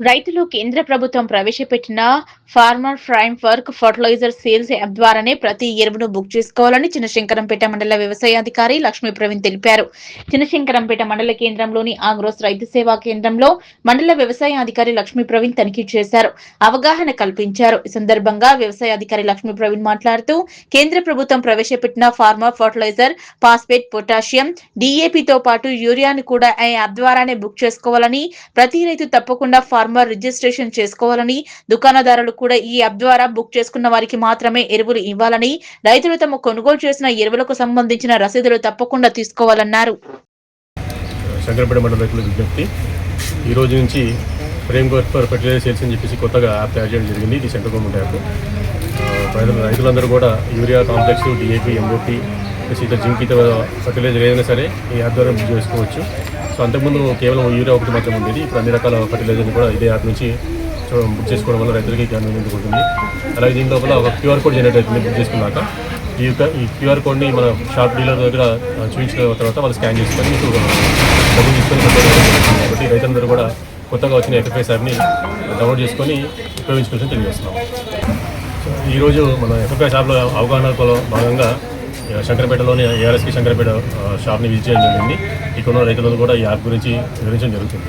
రైతులు కేంద్ర ప్రభుత్వం ప్రవేశపెట్టిన farmer framework fertilizer sales app ద్వారానే ప్రతి ఎరువును బుక్ చేసుకోవాలని చినశంకరంపేట మండల వ్యవసాయాధికారి లక్ష్మీ ప్రవీణ్ తెలిపారు. చినశంకరంపేట మండల కేంద్రంలోని ఆగ్రోస్ రైతు సేవా కేంద్రంలో మండల వ్యవసాయాధికారి లక్ష్మీ ప్రవీణ్ తనిఖీ చేశారు, అవగాహన కల్పించారు. ఈ సందర్భంగా వ్యవసాయాధికారి లక్ష్మీ ప్రవీణ్ మాట్లాడుతూ కేంద్ర ప్రభుత్వం ప్రవేశపెట్టిన ఫార్మర్ ఫర్టిలైజర్, ఫాస్ఫేట్, పొటాషియం, డీఏపీతో పాటు యూరియాను కూడా ఈ యాప్ ద్వారానే బుక్ చేసుకోవాలని, ప్రతి రైతు తప్పకుండా ఫార్మర్ రిజిస్ట్రేషన్ చేసుకోవాలని, దుకాణదారులు కూడా ఈ యాప్ ద్వారా బుక్ చేసుకున్న వారికి మాత్రమే ఎరువులు ఇవ్వాలని, రైతులు తమ కొనుగోలు చేసిన ఎరువులకు సంబంధించిన రసీదులు తప్పకుండా తీసుకోవాలన్నారు. శంకరంపేట మండల రైతులకు విజ్ఞప్తి, ఈ రోజు నుంచి framework for fertilizer sales అని చెప్పేసి కొత్తగా యాప్ తయారు చేయడం జరిగింది. ఇది సెంట్రల్ గవర్నమెంట్ యాప్. రైతులందరూ కూడా యూరియా కాంప్లెక్స్, డిఏపీ, ఎంఓపీ, ఇతర జింక్, ఇతర ఫర్టిలైజర్ ఏదైనా సరే ఈ యాప్ ద్వారా బుక్ చేసుకోవచ్చు. సో అంతకుముందు కేవలం యూరియా ఒకటి మాత్రమే ఉండేది. ఇప్పుడు అన్ని రకాల ఫర్టిలైజర్ని కూడా ఇదే యాప్ నుంచి బుక్ చేసుకోవడం వల్ల రైతులకి కన్వీనియంట్ ఉంటుంది. అలాగే దీని లోపల ఒక క్యూఆర్ కోడ్ జనరేట్ అవుతుంది. బుక్ చేసుకున్నాక ఈ క్యూఆర్ కోడ్ని మన షాప్ డీలర్ దగ్గర చూపించిన తర్వాత వాళ్ళు స్కాన్ చేసుకొని మీకు డబ్బులు తీసుకొని కాబట్టి రైతులందరూ కూడా కొత్తగా వచ్చిన ఎఫ్ఎఫ్ఐఎస్ యాప్ని డౌన్లోడ్ చేసుకొని ఉపయోగించుకోవాలని తెలియజేస్తున్నాం. ఈరోజు మన ఎఫ్ఎఫ్ఐఎస్ యాప్లో అవగాహనలో భాగంగా శంకరపేటలోని ఏఆర్ఎస్కి శంకరపేట షాప్ని విజిట్ చేయడం జరిగింది. ఇక్కడ ఉన్న రైతులను కూడా ఈ యాప్ గురించి వివరించడం జరుగుతుంది.